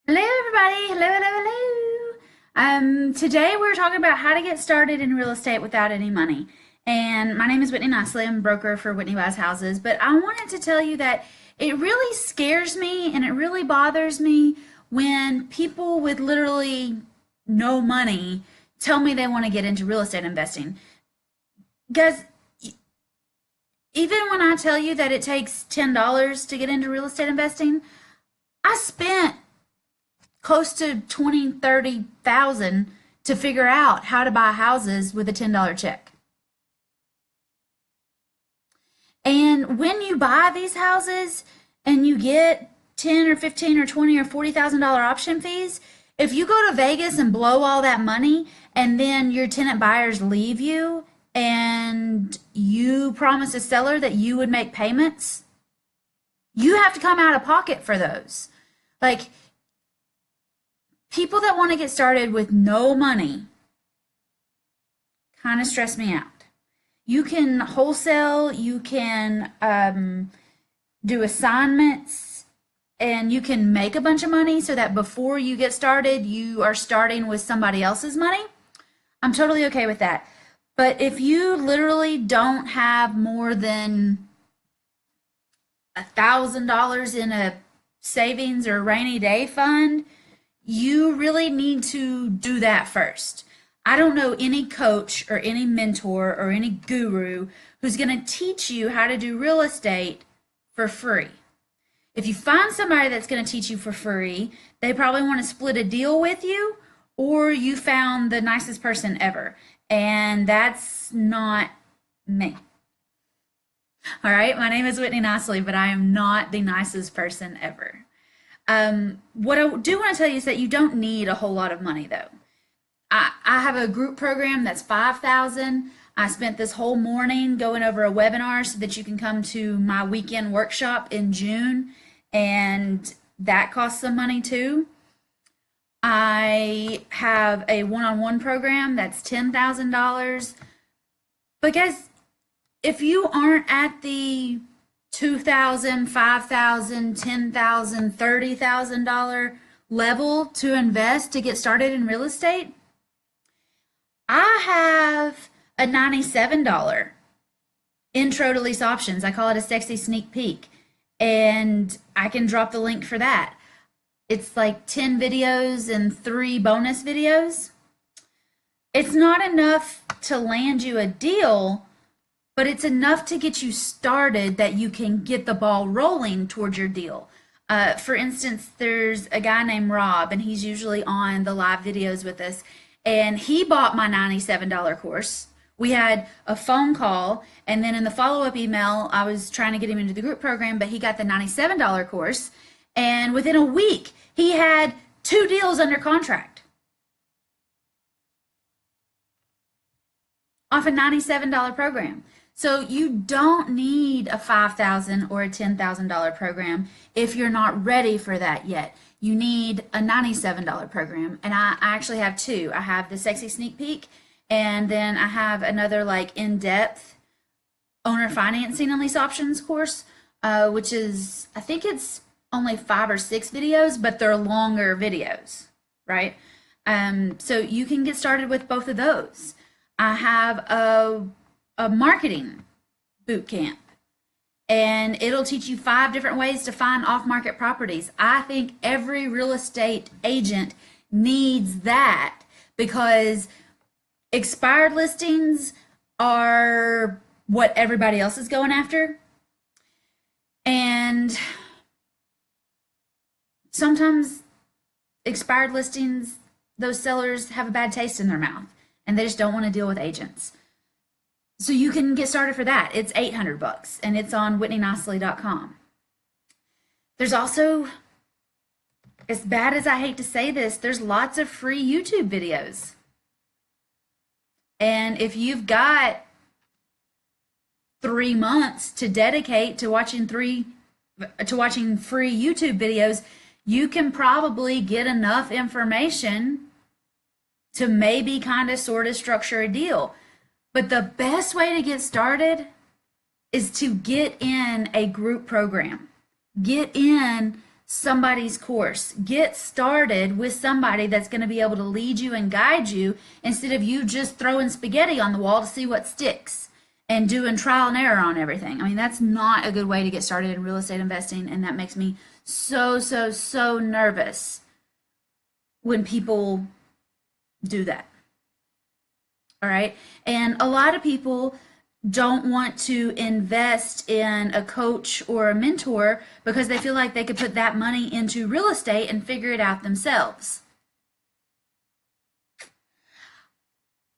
Hello, everybody. Hello, hello, hello. Today we're talking about how to get started in real estate without any money. And my name is Whitney Nicely. I'm a broker for Whitney Wise Houses. But I wanted to tell you that it really scares me and it really bothers me when people with literally no money tell me they want to get into real estate investing. Guys, even when I tell you that it takes $10 to get into real estate investing, I spent close to 20, 30,000 to figure out how to buy houses with a $10 check. And when you buy these houses and you get 10 or 15 or 20 or $40,000 option fees, if you go to Vegas and blow all that money and then your tenant buyers leave you and you promise a seller that you would make payments, you have to come out of pocket for those. Like, people that want to get started with no money kind of stress me out. You can wholesale, you can do assignments, and you can make a bunch of money so that before you get started, you are starting with somebody else's money. I'm totally okay with that. But if you literally don't have more than $1,000 in a savings or rainy day fund, you really need to do that first. I don't know any coach or any mentor or any guru who's going to teach you how to do real estate for free. If you find somebody that's going to teach you for free, they probably want to split a deal with you, or you found the nicest person ever. And that's not me. All right, my name is Whitney Nicely, but I am not the nicest person ever. What I do want to tell you is that you don't need a whole lot of money, though. I have a group program that's 5,000. I spent this whole morning going over a webinar so that you can come to my weekend workshop in June, and that costs some money too. I have a one-on-one program that's $10,000. But guys, if you aren't at the $2,000, $5,000, $10,000, $30,000 level to invest to get started in real estate, I have a $97 intro to lease options. I call it a sexy sneak peek, and I can drop the link for that. It's like 10 videos and 3 bonus videos. It's not enough to land you a deal, but it's enough to get you started that you can get the ball rolling towards your deal. For instance, there's a guy named Rob, and he's usually on the live videos with us, and he bought my $97 course. We had a phone call, and then in the follow-up email, I was trying to get him into the group program, but he got the $97 course, and within a week, he had 2 deals under contract off a $97 program. So you don't need a $5,000 or a $10,000 program if you're not ready for that yet. You need a $97 program, and I actually have 2. I have the Sexy Sneak Peek, and then I have another like in-depth owner financing and lease options course, which is, I think it's only 5 or 6 videos, but they're longer videos, right? So you can get started with both of those. I have a marketing boot camp, and it'll teach you 5 different ways to find off-market properties. I think every real estate agent needs that because expired listings are what everybody else is going after, and sometimes expired listings, those sellers have a bad taste in their mouth and they just don't want to deal with agents. So you can get started for that. It's $800 and it's on whitneynicely.com. There's also, as bad as I hate to say this, there's lots of free YouTube videos. And if you've got 3 months to dedicate to watching free YouTube videos, you can probably get enough information to maybe kind of sort of structure a deal. But the best way to get started is to get in a group program. Get in somebody's course. Get started with somebody that's going to be able to lead you and guide you instead of you just throwing spaghetti on the wall to see what sticks and doing trial and error on everything. I mean, that's not a good way to get started in real estate investing, and that makes me so, so, so nervous when people do that. All right. And a lot of people don't want to invest in a coach or a mentor because they feel like they could put that money into real estate and figure it out themselves.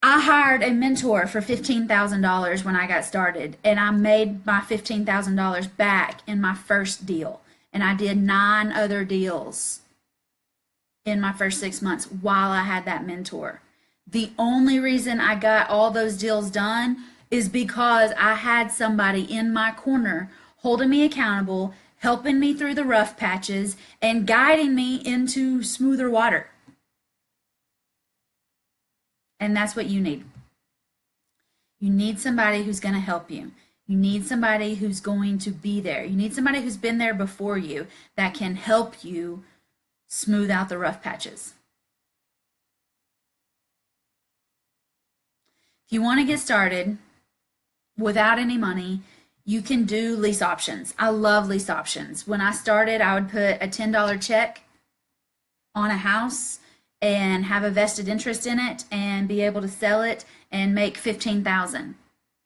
I hired a mentor for $15,000 when I got started, and I made my $15,000 back in my first deal. And I did 9 other deals in my first 6 months while I had that mentor. The only reason I got all those deals done is because I had somebody in my corner holding me accountable, helping me through the rough patches, and guiding me into smoother water. And that's what you need. You need somebody who's going to help you. You need somebody who's going to be there. You need somebody who's been there before you that can help you smooth out the rough patches. If you want to get started without any money, you can do lease options. I love lease options. When I started, I would put a $10 check on a house and have a vested interest in it and be able to sell it and make $15,000.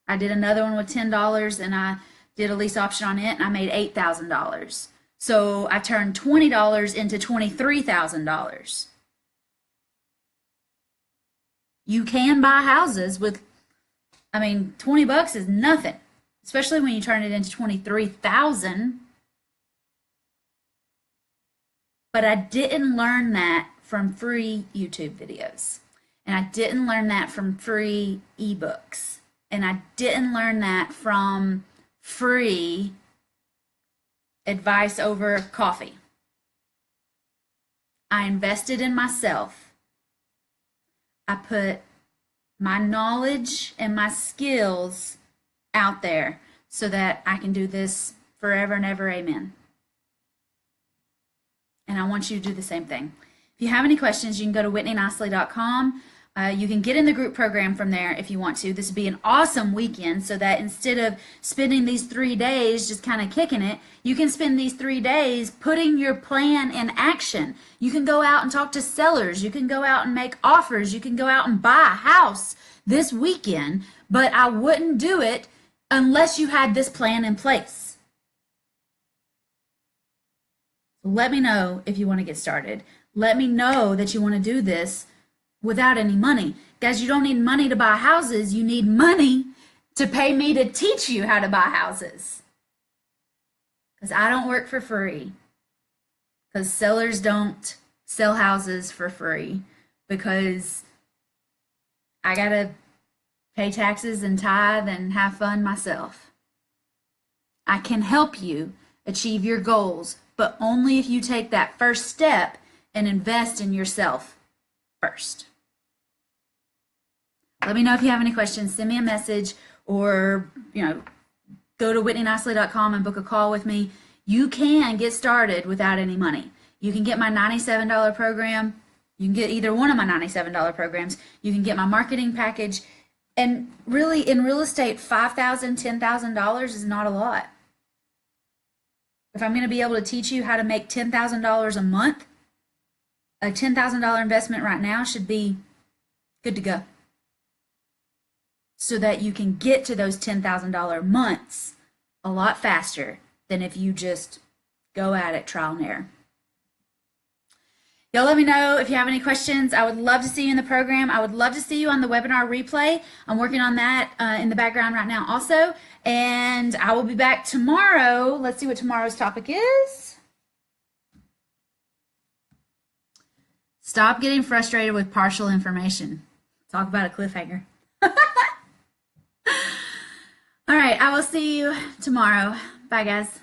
I did another one with $10 and I did a lease option on it and I made $8,000. So I turned $20 into $23,000. You can buy houses with, 20 bucks is nothing, especially when you turn it into 23,000. But I didn't learn that from free YouTube videos. And I didn't learn that from free ebooks. And I didn't learn that from free advice over coffee. I invested in myself. I put my knowledge and my skills out there so that I can do this forever and ever. Amen. And I want you to do the same thing. If you have any questions, you can go to whitneynicely.com. You can get in the group program from there if you want to. This would be an awesome weekend so that instead of spending these 3 days just kind of kicking it, you can spend these 3 days putting your plan in action. You can go out and talk to sellers. You can go out and make offers. You can go out and buy a house this weekend, but I wouldn't do it unless you had this plan in place. Let me know if you want to get started. Let me know that you want to do this without any money. Guys, you don't need money to buy houses. You need money to pay me to teach you how to buy houses. Because I don't work for free. Because sellers don't sell houses for free. Because I got to pay taxes and tithe and have fun myself. I can help you achieve your goals, but only if you take that first step and invest in yourself first. Let me know if you have any questions. Send me a message or, go to whitneynicely.com and book a call with me. You can get started without any money. You can get my $97 program. You can get either one of my $97 programs. You can get my marketing package. And really, in real estate, $5,000, $10,000 is not a lot. If I'm going to be able to teach you how to make $10,000 a month, a $10,000 investment right now should be good to go. So that you can get to those $10,000 months a lot faster than if you just go at it trial and error. Y'all let me know if you have any questions. I would love to see you in the program. I would love to see you on the webinar replay. I'm working on that in the background right now also. And I will be back tomorrow. Let's see what tomorrow's topic is. Stop getting frustrated with partial information. Talk about a cliffhanger. All right, I will see you tomorrow. Bye, guys.